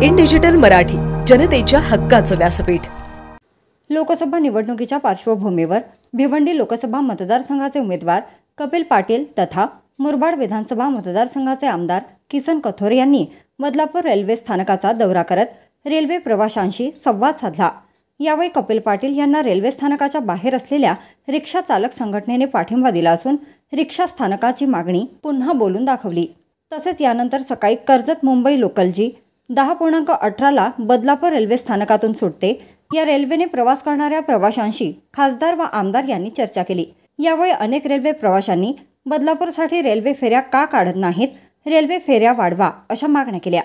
In digital Marathi, जनतेच्या हक्काचं व्यासपीठ। लोकसभा निवडणुकीच्या पार्श्वभूमीवर भिवंडी लोकसभा मतदारसंघाचे उमेदवार कपिल पाटील तथा मुरबाड विधानसभा मतदारसंघाचे आमदार किसन कथोरे यांनी बदलापूर रेल्वे स्थानकाचा दौरा करत रेल्वे प्रवाशांशी संवाद साधला। यावेळी कपिल पाटील यांना रेल्वे स्थानकाच्या बाहेर असलेल्या रिक्षा चालक संघटनेने पाठिंबा दिला असून रिक्षा स्थानकाची मागणी पुन्हा बोलून दाखवली। तसेच यानंतर सकाळी कर्जत मुंबई लोकल जी 10.18ला बदलापूर रेल्वे स्थानकातून सुटते या रेल्वेने प्रवास करणाऱ्या प्रवाशांशी खासदार व आमदार यांनी चर्चा केली। यावेळी अनेक रेल्वे प्रवाशांनी बदलापूरसाठी रेल्वे फेऱ्या का काढत नाहीत, रेल्वे फेऱ्या वाढवा अशा मागण्या केल्या।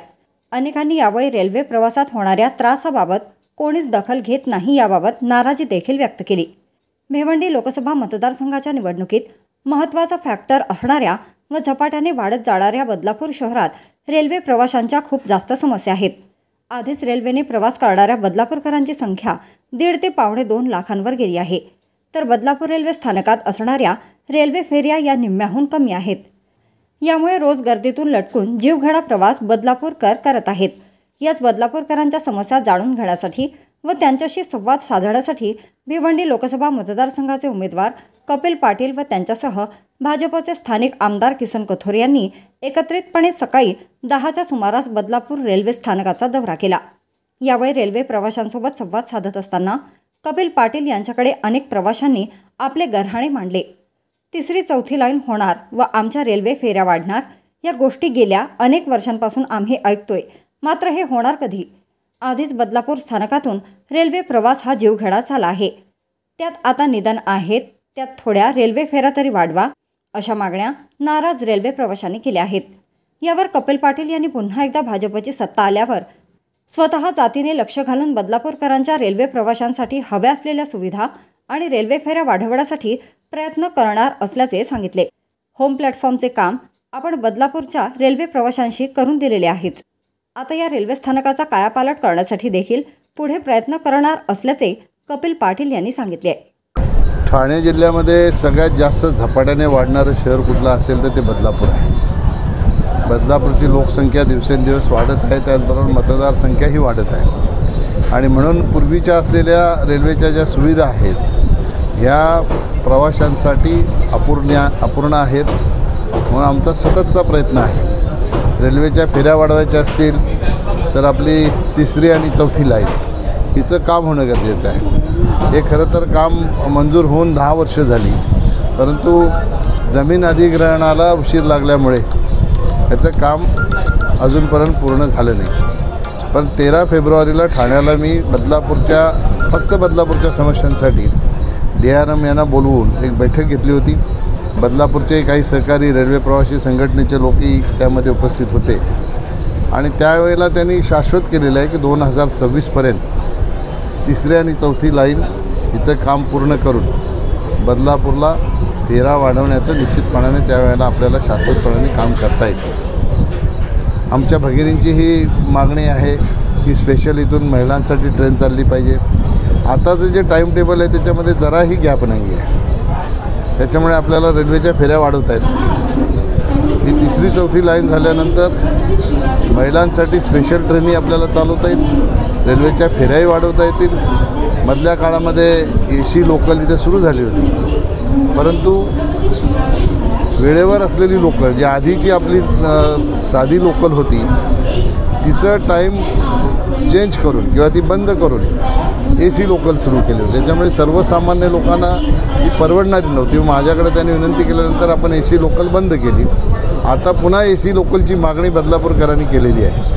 अनेकांनी यावेळी रेल्वे प्रवासात होणाऱ्या त्रासाबाबत कोणीच दखल घेत नाही याबाबत नाराजी देखील व्यक्त केली। भिवंडी लोकसभा मतदारसंघाच्या निवडणुकीत महत्त्वाचा फॅक्टर असणाऱ्या व झपाट्याने वाढत जाणाऱ्या बदलापूर शहरात रेल्वे प्रवाशांच्या खूप जास्त समस्या आहेत। आधीच रेल्वेने प्रवास करणाऱ्या बदलापूरकरांची संख्या 1.5 ते 2.5 लाखांवर गेली आहे, तर बदलापूर रेल्वे स्थानकात असणाऱ्या रेल्वे फेऱ्या या निम्म्याहून कमी आहेत। यामुळे रोज गर्दीतून लटकून जीवघेडा प्रवास बदलापूरकर करत आहेत। याच बदलापूरकरांच्या समस्या जाणून घेण्यासाठी व त्यांच्याशी संवाद साधण्यासाठी भिवंडी लोकसभा मतदारसंघाचे उमेदवार कपिल पाटील व त्यांच्यासह भाजपचे स्थानिक आमदार किसन कथोरे यांनी एकत्रितपणे सकाळी 10च्या सुमारास बदलापूर रेल्वे स्थानकाचा दौरा केला। यावेळी रेल्वे प्रवाशांसोबत संवाद साधत असताना कपिल पाटील यांच्याकडे अनेक प्रवाशांनी आपले गऱ्हाणे मांडले। तिसरी चौथी लाईन होणार व आमच्या रेल्वे फेऱ्या वाढणार या गोष्टी गेल्या अनेक वर्षांपासून आम्ही ऐकतोय, मात्र हे होणार कधी? आधीच बदलापूर स्थानकातून रेल्वे प्रवास हा जीवघेडा झाला आहे, त्यात आता निदान आहेत, त्यात थोड्या रेल्वे फेऱ्या तरी वाढवा अशा मागण्या नाराज रेल्वे प्रवाशांनी केल्या आहेत। यावर कपिल पाटील यांनी पुन्हा एकदा भाजपची सत्ता आल्यावर स्वतः जातीने लक्ष घालून बदलापूरकरांच्या रेल्वे प्रवाशांसाठी हव्या असलेल्या सुविधा आणि रेल्वे फेऱ्या वाढवण्यासाठी प्रयत्न करणार असल्याचे सांगितले। होम प्लॅटफॉर्मचे काम आपण बदलापूरच्या रेल्वे प्रवाशांशी करून दिलेले आहेच। आता या रेल्वे स्थानकाचा कायापालट करण्यासाठी देखील पुढे प्रयत्न करणार असल्याचे कपिल पाटील यांनी सांगितले। ठाणे जिल्ह्यामध्ये सगळ्यात जास्त झपाट्याने वाढणारं शहर कुठलं असेल तर ते बदलापूर आहे। बदलापूरची लोकसंख्या दिवसेंदिवस वाढत आहे, त्याचबरोबर मतदारसंख्याही वाढत आहे आणि म्हणून पूर्वीच्या असलेल्या रेल्वेच्या ज्या सुविधा आहेत ह्या प्रवाशांसाठी अपूर्ण आहेत, म्हणून आमचा सततचा प्रयत्न आहे। रेल्वेच्या फेऱ्या वाढवायच्या असतील तर आपली तिसरी आणि चौथी लाईन हिचं काम होणं गरजेचं आहे। हे खरं तर काम मंजूर होऊन 10 वर्ष झाली, परंतु जमीन अधिग्रहणाला उशीर लागल्यामुळे याचं काम अजूनपर्यंत पूर्ण झालं नाही। पण 13 फेब्रुवारीला ठाण्याला मी फक्त बदलापूरच्या समस्यांसाठी DRM यांना बोलवून एक बैठक घेतली होती। बदलापूरचे काही सहकारी रेल्वे प्रवासी संघटनेचे लोकही त्यामध्ये उपस्थित होते आणि त्यावेळेला त्यांनी शाश्वत केलेलं आहे की 2026पर्यंत तिसरी आणि चौथी लाईन हिचं काम पूर्ण करून बदलापूरला फेरा वाढवण्याचं निश्चितपणाने त्यावेळेला आपल्याला शाश्वतपणाने काम करता येतं। आमच्या भगिनींची ही मागणी आहे की स्पेशल इथून महिलांसाठी ट्रेन चालली पाहिजे। आताचं जे टाईम टेबल आहे त्याच्यामध्ये जराही गॅप नाही आहे, त्याच्यामुळे आपल्याला रेल्वेच्या फेऱ्या वाढवता आहेत। ही तिसरी चौथी लाईन झाल्यानंतर महिलांसाठी स्पेशल ट्रेनही आपल्याला चालवता येईल, रेल्वेच्या फेऱ्याही वाढवता येतील। मधल्या काळामध्ये AC लोकल इथे सुरू झाली होती, परंतु वेळेवर असलेली लोकल जी आधीची आपली साधी लोकल होती तिचं टाईम चेंज करून किंवा ती बंद करून AC लोकल सुरू केली होती, त्याच्यामुळे सर्वसामान्य लोकांना ती परवडणारी नव्हती। माझ्याकडे त्यांनी विनंती केल्यानंतर आपण AC लोकल बंद केली। आता पुन्हा AC लोकलची मागणी बदलापूरकरांनी केलेली आहे।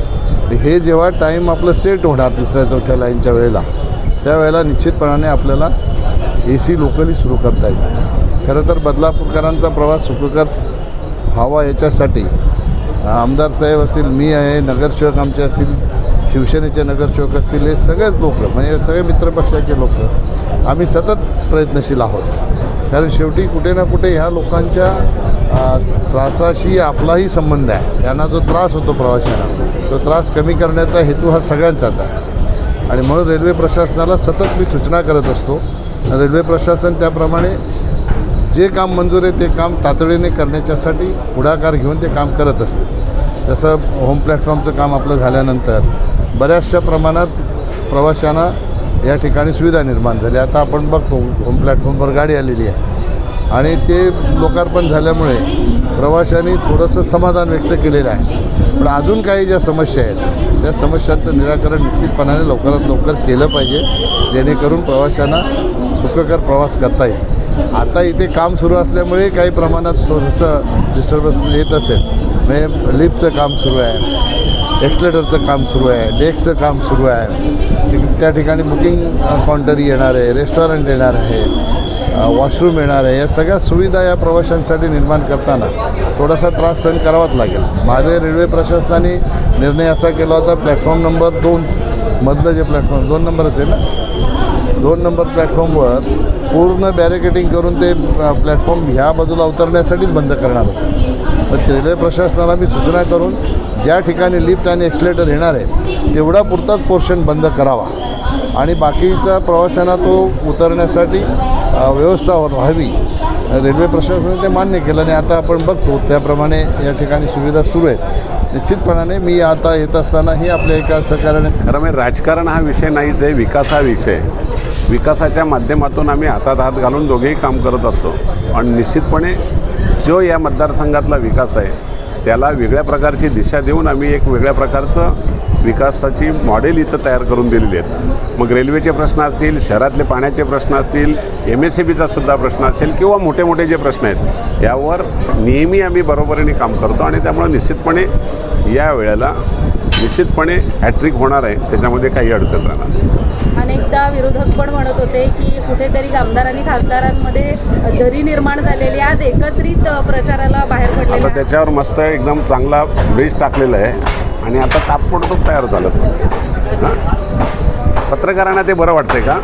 हे जेव्हा टाईम आपलं सेट होणार तिसऱ्या चौथ्या लाईनच्या वेळेला, त्यावेळेला निश्चितपणाने आपल्याला AC लोकलही सुरू करता येईल। खरं तर बदलापूरकरांचा प्रवास सुखकर व्हावा याच्यासाठी आमदार साहेब असतील, मी आहे, नगरसेवक आमचे असतील, शिवसेनेचे नगरसेवक असतील, हे सगळेच लोक म्हणजे सगळे मित्रपक्षाचे लोक आम्ही सतत प्रयत्नशील आहोत। कारण शेवटी कुठे ना कुठे ह्या लोकांच्या त्रासाशी आपलाही संबंध आहे। त्यांना जो त्रास होतो प्रवाशांना, तो त्रास कमी करण्याचा हेतू हा सगळ्यांचाच आहे आणि म्हणून रेल्वे प्रशासनाला सतत मी सूचना करत असतो। रेल्वे प्रशासन त्याप्रमाणे जे काम मंजूर आहे ते काम तातडीने करण्याच्यासाठी पुढाकार घेऊन ते काम करत असते। जसं होम प्लॅटफॉर्मचं काम आपलं झाल्यानंतर बऱ्याचशा प्रमाणात प्रवाशांना या ठिकाणी सुविधा निर्माण झाली. आता आपण बघतो होम प्लॅटफॉर्मवर गाडी आलेली आहे आणि ते लोकार्पण झाल्यामुळे प्रवाशांनी थोडंसं समाधान व्यक्त केलेलं आहे. पण अजून काही ज्या समस्या आहेत त्या समस्यांचं निराकरण निश्चितपणाने लवकरात लवकर केलं पाहिजे, जेणेकरून प्रवाशांना सुखकर प्रवास करता येईल. आता इथे काम सुरू असल्यामुळे काही प्रमाणात थोडंसं डिस्टर्बन्स येत असेल. म्हणजे लिफ्टचं काम सुरू आहे, एक्सलेटरचं काम सुरू आहे, डेस्कचं काम सुरू आहे. त्या ठिकाणी बुकिंग काउंटर येणार आहे, रेस्टॉरंट येणार आहे, वॉशरूम येणार आहे. या सगळ्या सुविधा या प्रवाशांसाठी निर्माण करताना थोडासा त्रास सहन करावाच लागेल. माझे रेल्वे प्रशासनाने निर्णय असा केला होता, प्लॅटफॉर्म नंबर 2 मधलं जे प्लॅटफॉर्म 2 नंबरच आहे ना, 2 नंबर प्लॅटफॉर्मवर पूर्ण बॅरिकेडिंग करून ते प्लॅटफॉर्म ह्या बाजूला उतरण्यासाठीच बंद करणार होतं. पण रेल्वे प्रशासनाला मी सूचना करून ज्या ठिकाणी लिफ्ट आणि एक्सलेटर येणार आहे तेवढा पुरताच पोर्शन बंद करावा आणि बाकीच्या प्रवाशांना तो उतरण्यासाठी व्यवस्था व्हावी. रेल्वे प्रशासनाने ते मान्य केलं आणि आता आपण बघतो त्याप्रमाणे या ठिकाणी सुविधा सुरू आहेत. निश्चितपणाने मी आता येत असतानाही आपल्या एका सहकार्याने खरं म्हणजे राजकारण हा विषय नाहीच आहे, विकास हा विषय. विकासाच्या माध्यमातून आम्ही हातात हात घालून दोघेही काम करत असतो. आणि निश्चितपणे जो या मतदारसंघातला विकास आहे त्याला वेगळ्या प्रकारची दिशा देऊन आम्ही एक वेगळ्या प्रकारचं विकासाची मॉडेल इथं तयार करून दिलेली आहेत. मग रेल्वेचे प्रश्न असतील, शहरातले पाण्याचे प्रश्न असतील, MSCBचा सुद्धा प्रश्न असेल किंवा मोठे मोठे जे प्रश्न आहेत यावर नेहमी आम्ही बरोबरीने काम करतो आणि त्यामुळे निश्चितपणे या वेळेला निश्चितपणे हॅट्रिक होणार आहे, त्याच्यामध्ये काही अडचण राहणार नाही. अनेकदा विरोधक पण म्हणत होते की कुठेतरी आमदार आणि खासदारांमध्ये दरी निर्माण झालेली, आज एकत्रित प्रचाराला बाहेर पडलेला. आता त्याच्यावर मस्त एकदम चांगला ब्रिज टाकलेला आहे आणि आता तात्पुरतं तयार झालं. पत्रकारांना ते बरं वाटतंय का?